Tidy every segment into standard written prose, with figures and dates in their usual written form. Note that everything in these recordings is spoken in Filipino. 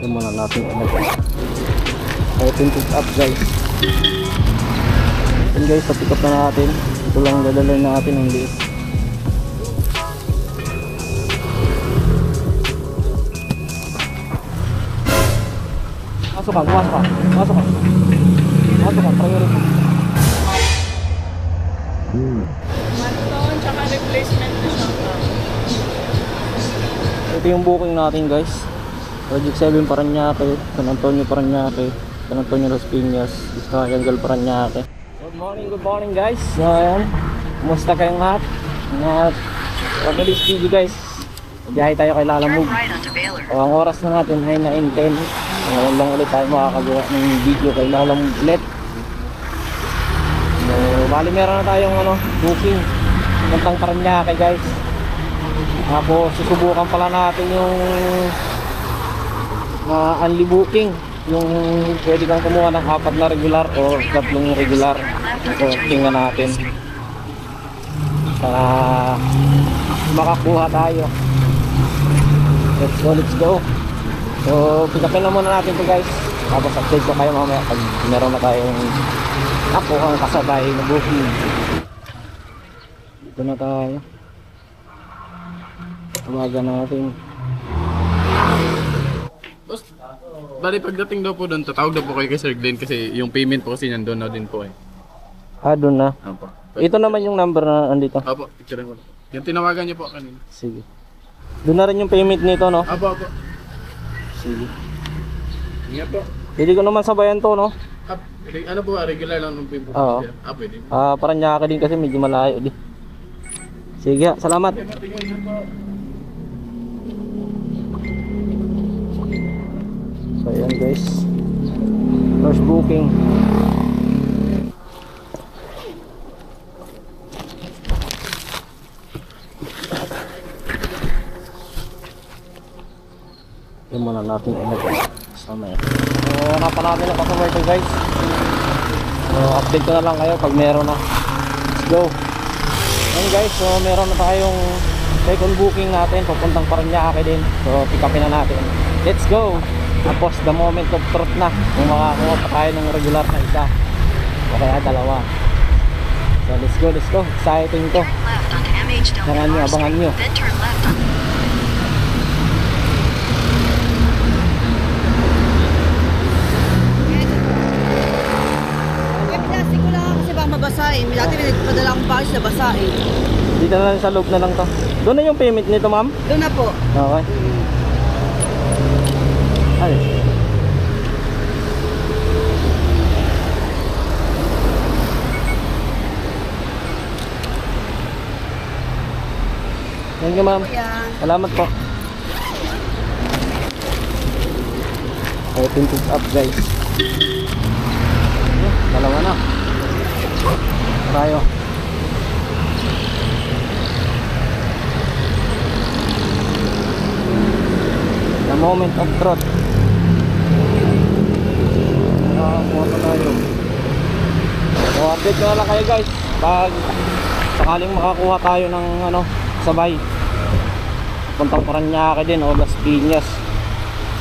Yung muna natin ilagay. Open it up guys. Yan guys, sa pick up na natin. Ito lang dadalhin natin ang liit. Masuk ka, pumasok ka. Masok ka. Masok ka, priority. Maton, tsaka replacement na siya. Ito yung booking natin guys. Project 7 Parañaque, San Antonio Parañaque, San Antonio Las Piñas, Triangle Parañaque. Good morning guys. So ayan, kumusta kayong lahat? For this video guys, biyahe tayo kay Lalamove. Ang oras na natin ay 9:10. Ngayon lang ulit tayo makakagawa ng video kay Lalamove ulit. So, bali meron na tayong booking puntang Parañaque guys. Tapos susubukan pala natin yung unli booking, yung pwede kang kumuha ng 4 na regular o 3 regular. So tingnan natin para makakuha tayo. Let's go. So pick-upin na muna natin to guys, tapos update ko kayo mamaya pag meron na tayong nakuha ang kasabay na booking. Dito na tayo, tawagan natin. Bali pagdating daw po doon, tatawag daw po kayo kay Sir Glenn kasi yung payment po kasi nandun na din po eh. Doon na. Opo. Ito naman yung number na andito. Opo, picture ko. Yung tinawagan niyo po kanina. Sige. Doon na rin yung payment nito, no? Opo. Sige. Ingat po. Hindi ko naman sabayan to, no? Ano po, regular lang ng payment. Oo. Pwede. Parañaque din kasi medyo malayo din. Sige, salamat. So ayan guys, first booking. Yung muna natin ilagay sama yan. So hanapan natin ang customer to guys. So update ko na lang kayo pag meron na. Let's go. Ayan guys, so meron na tayong second booking natin papuntang Parañaque din. So pick upin na natin. Let's go. Tapos the moment of truth na kung makakuha pa tayo ng regular na isa o kaya dalawa. So let's go. Exciting to. Abangan nyo. Plastic ko lang kasi baka mabasahin. Dati pinagpadala akong package na basahin. Dito na lang sa loob na lang to. Doon na yung payment nito ma'am? Doon na po. Okay. Ay. Thank you ma'am. Salamat po. Open it up guys. Dalawa na. Tayo. The moment of truth. Nakakuha tayo. So update ko na lang kayo guys pag sakaling makakuha tayo ng sabay puntang Parañaque din o Las Piñas.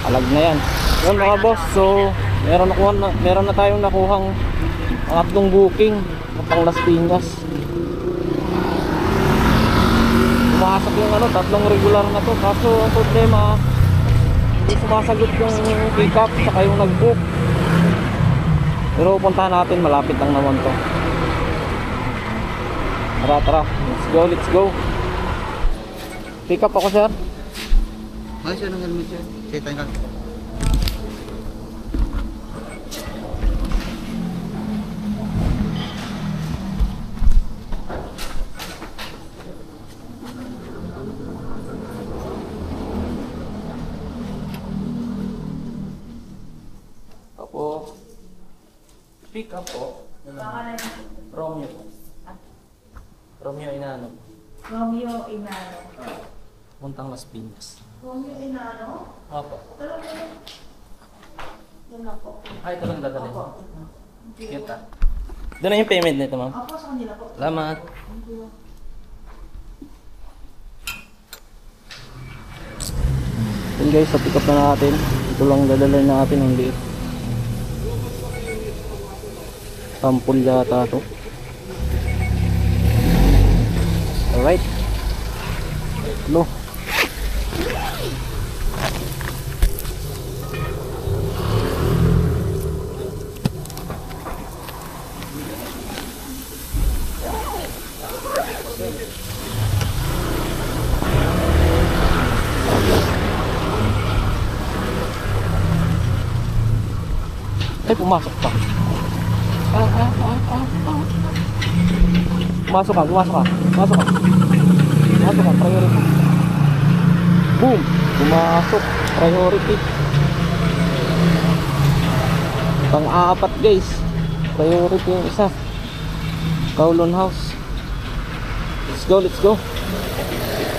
Alag na yan. Yun mga boss, so meron na tayong nakuhang 3 booking puntang Las Piñas. Pumasok yung 3 regular na to, kaso ang problema hindi sumasagot yung pick up saka yung nag-book. Pero puntahan natin, malapit lang naman to. Tara, let's go. Pick up ako sir. Ay, siya ng helmet siya. Kita nga. Opo. Pick up po. Romeo. Romeo Inano. Romeo Inano. Puntang Las Piñas. Romeo Inano? Opo. Doon na po. Ay, ito lang dadalhin. Kita. Doon na yung payment nito ma'am. Opo, sa kanila po. Salamat. Yun guys, sa pick up na natin. Ito lang dadalhin natin ang liit. Sampul yata to. Alright. No. Ay, pumasok pa. Pumasok ka, pumasok ka. Pumasok ka. Pumasok ka, priority. Boom! Pumasok, priority. Pang-apat guys. Priority yung isa. Kowloon House. Let's go, let's go.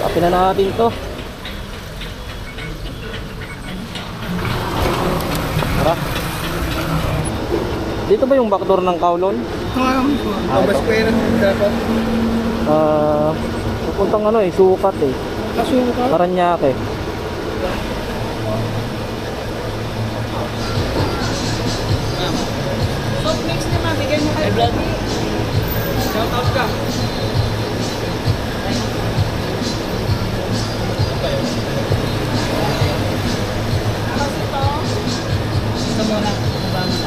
Tapin na natin to. Tara. Dito ba yung backdoor ng Kowloon? Labas ko yan dapat. Pupuntang ano eh, sukat eh. Kasukat? Paranaque. Soft mix na mabigyan mo kay Blood. Shout out ka. Ito muna.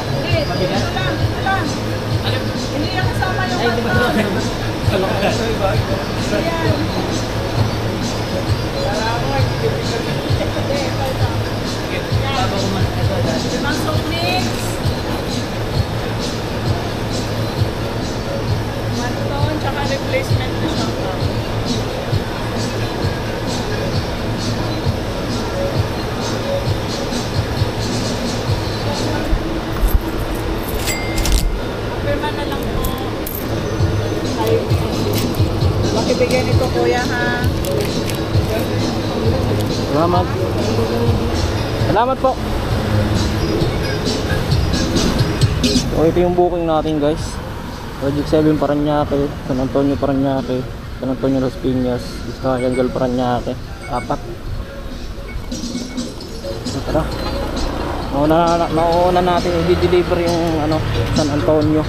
Hindi, ito lang. Hindi na kasama yung backdoor. Ayan. Limang soft mix. Manton, tsaka replacement na siya. Pirma na lang po. Makibigyan ito kuya ha. Salamat. Salamat po. So ito yung booking natin guys. Project 7 Paranaque, San Antonio Paranaque, San Antonio Las Piñas, Triangle Paranaque. 4. So, tara. Nauna natin i-deliver yung ano, San Antonio.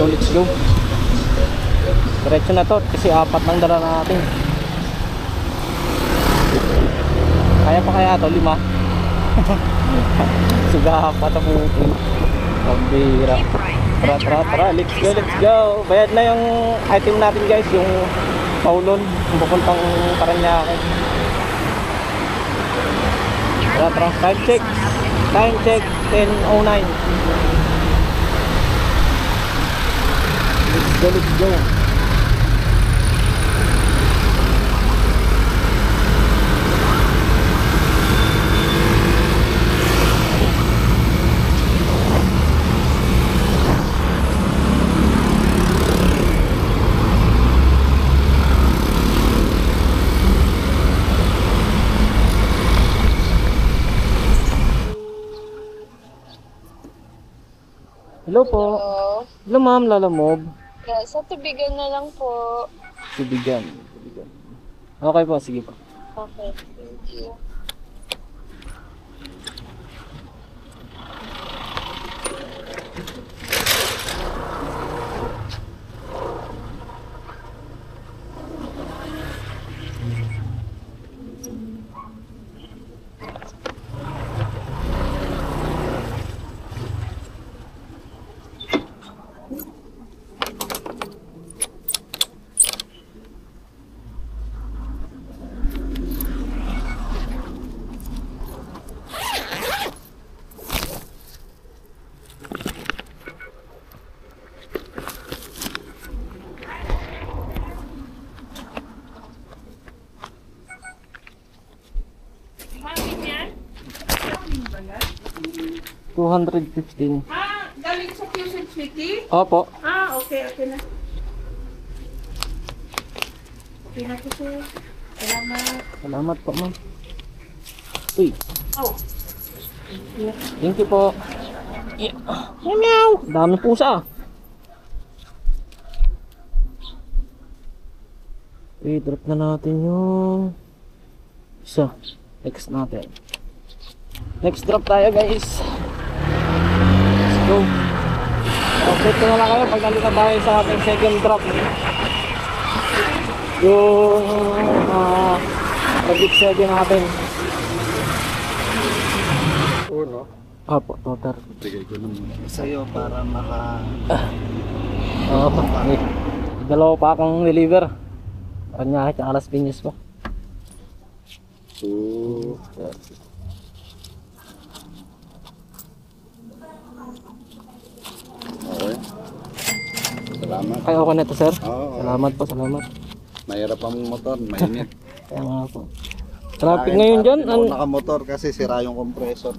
So let's go. Diretso na to kasi 4 lang dala natin. Kaya pa kaya to 5? Suga pa to booking. Pambira. Tara, let's go. Bayad na yung item natin guys, yung Kowloon, yung papuntang Paranaque. Tara, time check 10:09. Let's go. Hello po. Hello ma'am, Lalamove. Sa tubigan na lang po. Tubigan. Okay po, sige po. Okay, thank you. Hangin yan? 215. Galing sa Quezon City? Opo. Okay na. Okay na po sir. Salamat. Salamat po ma'am. Uy. Oh. Thank you po. Yeah. Meow. Dami pusa. I-drop na natin yung isa. Next natin. Next drop tayo guys. Let's go. Update ko na lang kayo pag nandito tayo sa ating second drop. Yung Big 7 natin. no? Opo, total. Bigay ko naman. Sa'yo para maka... Oo, dalawa pa akong deliver. Kanya at Las Piñas pa. So, okay. Salamat. Ay, okay na ito sir. Oo. Salamat po, salamat. Mahirap ang motor, mainit. Kaya nga po. Traffic ngayon dyan. Ako nakamotor kasi sira yung compressor.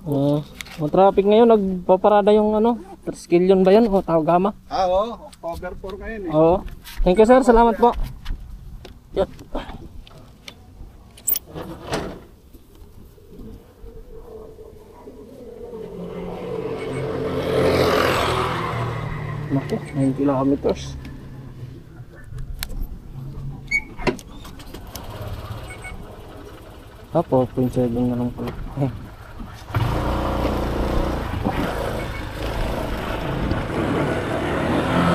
Traffic ngayon, nagpaparada yung ano, Triskelion ba yan? O, tawag gama? Oo. Cover 4 kayo eh. Oo. Thank you sir, salamat po. Yan. Naku, 9 kilometers. Ah, 4.7 na lang pala.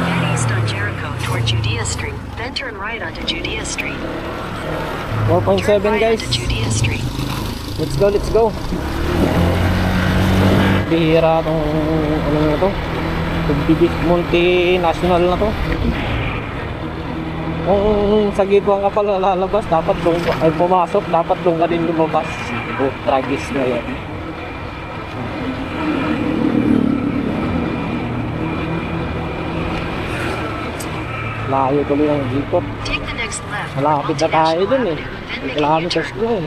Head east on Jericho toward Judea Street, then turn right onto Judea Street. 4.7 Turn right guys. onto Judea Street. Let's go, let's go. Bihira tong ano na to. Bibig multinational na to. Kung sa gitwang ka pala lalabas, dapat doon ay pumasok, dapat doon ka din lumabas. Oh, tragis na yan. Layo tuloy ang ikot. Take the next left. Malapit na tayo dun eh. Then make a Kilometers U-turn. doon.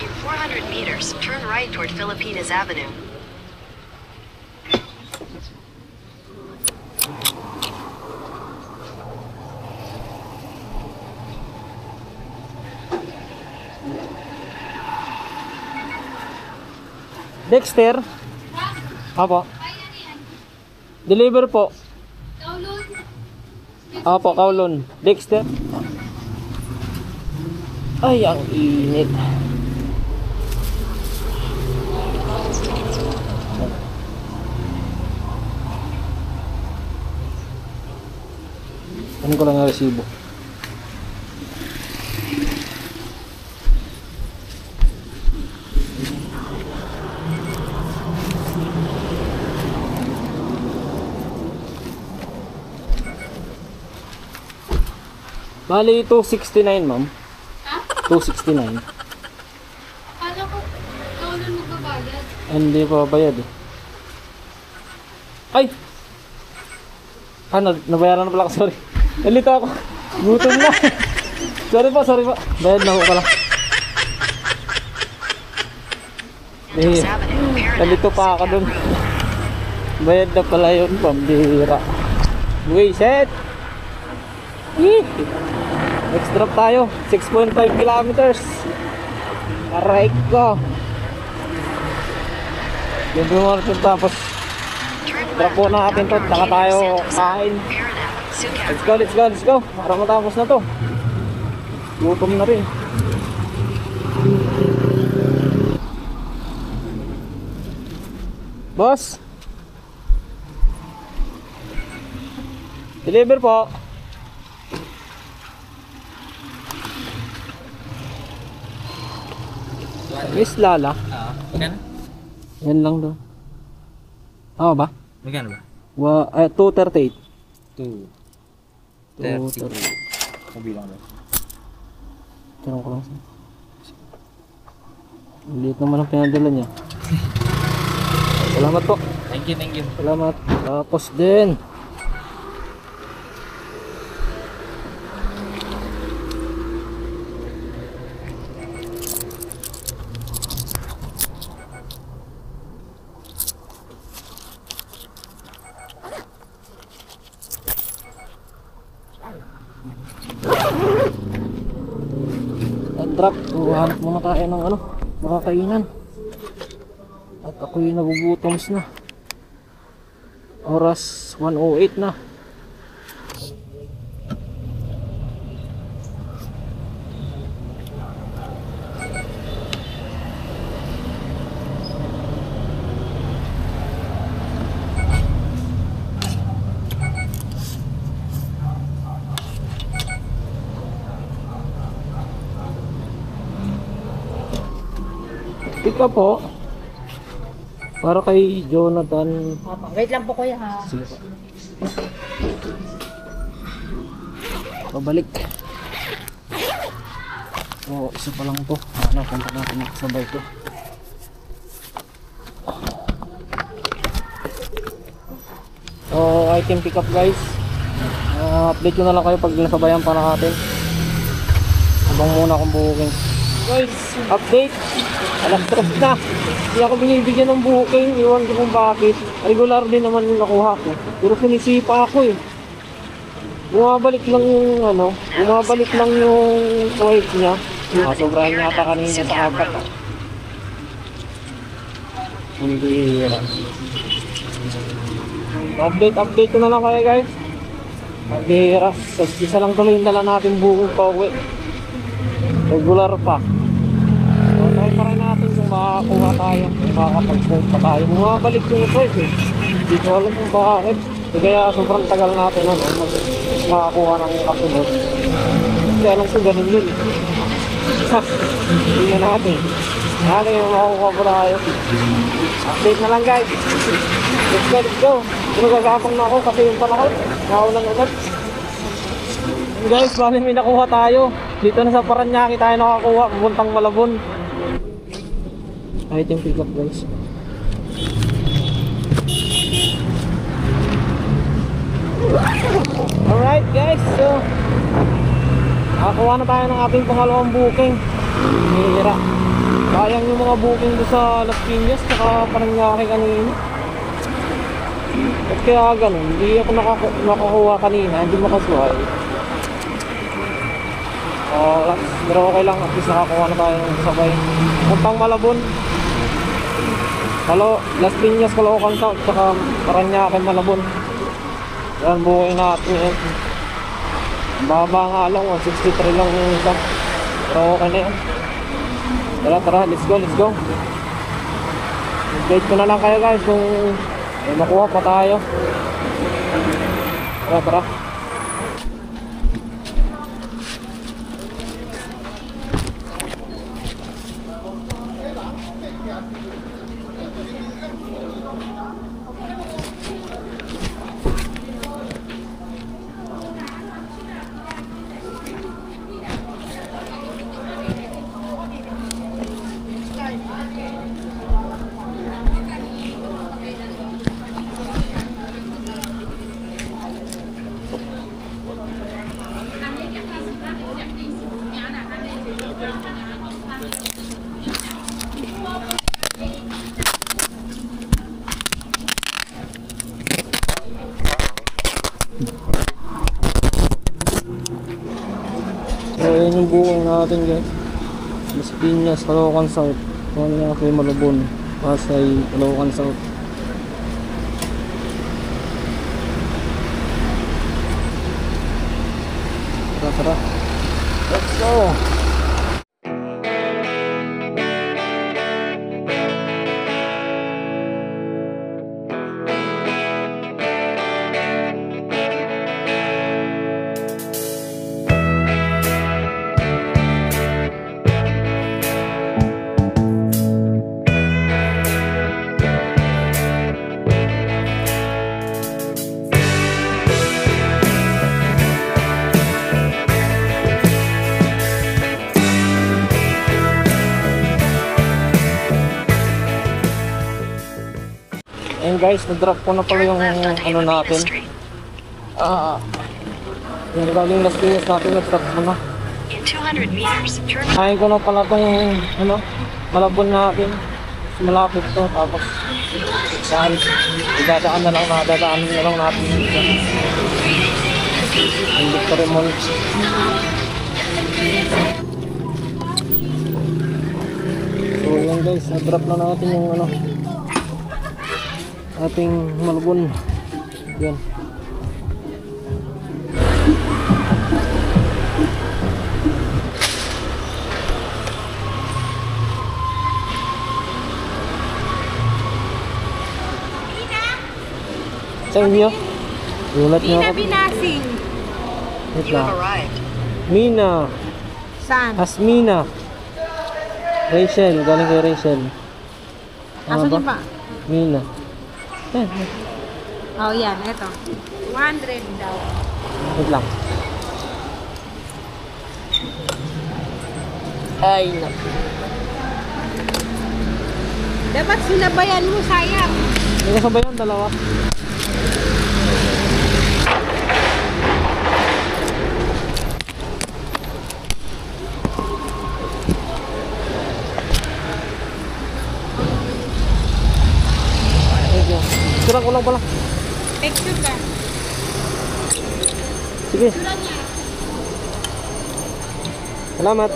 In 400 meters, turn right toward Filipinas Avenue. Dexter? Apo. Deliver po. Apo, Kowloon. Dexter? Ay, ang init. Ano ko lang ang resibo? Bali, 269 ma'am. Ha? 269. Paano ko ikaw na magbabayad? Hindi pa bayad eh. Ay! Nabayaran na pala ako, sorry. Nalito ako. Gutom na. Sorry po. Bayad na ako pala. Andros Avenue, Nalito pa ako dun. Bayad na pala yun, pambira. Set! Next drop tayo. 6.5 kilometers. Aray ko. Ganda mo natin tapos turn drop po natin to. Saka tayo kain. Let's go. Para matapos na to. Gutom na rin. Boss. Deliver po. Miss Lala. Magkano? Yan lang daw. Oo ba? Magkano ba? 238. 30. Kabilang ba? Tanong ko lang siya. Liit naman ang pinadala niya. Salamat po. Thank you. Salamat. Tapos din. Drop, hanap muna tayo ng ano, makakainan. At ako'y nagugutoms na. Oras 1:08 na. Ika po. Para kay Jonathan. Wait lang po kuya ha. Sige po. Pabalik. So, isa pa lang to. Punta natin sabay to. So, item pick up guys. Update ko na lang kayo pag nasabayan pa natin. Habang muna akong booking. Guys, update. Alas 3 na. Hindi ako binibigyan ng booking. Iwan ko kung bakit. Regular din naman yung nakuha ko. Pero sinisipa ako eh. Bumabalik lang yung bumabalik lang yung swipe niya. Sobrahan niya ata kanina sa apat. Hindi yan. Update ko na lang kayo guys. Magbihira. Isa lang tuloy yung dala natin booking pa uwi. Regular pa. So, try pa rin natin kung makakuha tayo. Makakapag-swipe pa tayo. Bumabalik yung swipe eh. Hindi ko alam kung bakit. Kaya sobrang tagal natin makakuha ng kasunod. Kaya lang kung ganun yun. Hindi na natin. Ano yung makakuha pa tayo. Update na lang guys. Let's go. Nagagapang na ako kasi yung panahon. Naulan ulit. Guys, bali may nakuha tayo. Dito na sa Paranaque tayo nakakuha. Pupuntang Malabon. Item pick up guys. Alright guys, so nakakuha na tayo ng ating pangalawang booking. Hihira. Sayang yung mga booking doon sa Las Piñas saka Paranaque kanina. At kaya ganun, hindi ako nakakuha kanina, hindi makasuhay. Pero okay lang, at least nakakuha na tayo ng sabay. Puntang Malabon. Las Piñas, Caloocan South, saka Paranaque, Malabon. Yan, buhay natin yan. Baba nga lang, 163 lang yung isa. Pero okay na yan. Tara, let's go. Update ko na lang kayo guys kung may makuha pa tayo. Tara. So yun yung buong natin guys. Las Piñas, Caloocan South, Paranaque, Malabon, Pasay, Caloocan South. Tara. Let's go! Ayun guys, na-drop ko na pala yung ano natin. Yung galing Las Piñas natin, na-drop ko na. In 200 meters, turn Kain ko na pala itong Malabon natin. Malapit to, tapos saan, dadaan na lang natin dito. Ang Victory Mall. So yun guys, na-drop na natin yung ating Malbon. Yan. Sa inyo? Ulat niyo ako. Binasing. Wait You have lang. arrived. Mina. Saan? Asmina. Rachel. Galing kay Rachel. Ano Asan ba? yun pa? Mina. Eh, Oh, yan. Ito. 100 daw. wait lang. Ay, naku. Dapat sinabayan mo, sayang. May kasabay yan, dalawa. Thank you. Surang ko lang pala. Picture ka. Sige. Salamat.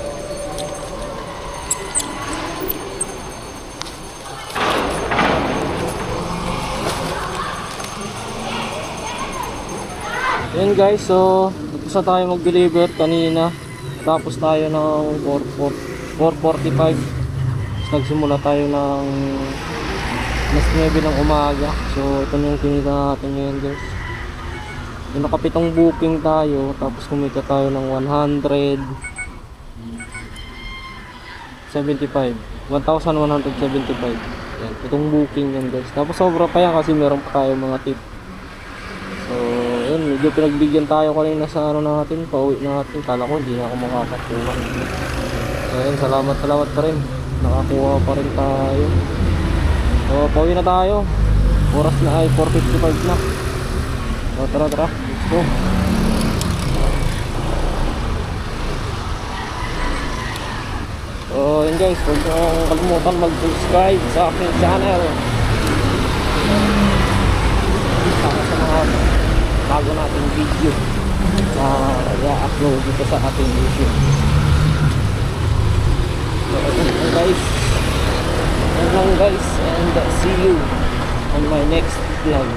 Yan guys, so tapos na tayo mag-deliver kanina. Tapos tayo ng 4:45. Nagsimula tayo ng alas 9 ng umaga. So ito na yung kinita natin ngayon guys. Yung nakapitong booking tayo, tapos kumita tayo ng 175. 1,175. Yan, itong booking yan guys. Tapos sobra pa yan kasi meron pa tayo mga tip. So, yun, medyo pinagbigyan tayo kanina sa ano natin, pauwi natin. Kala ko hindi na ako makakakuha. So, yun, salamat pa rin. Nakakuha pa rin tayo. So, pauwi na tayo. Oras na ay 4:55 na. So, tara, let's go. So, yun guys, huwag nyo kalimutan mag-subscribe sa aking channel. Para sa mga bago nating video na i-upload dito sa ating YouTube. So, yun guys. Yun lang guys, and see you on my next vlog.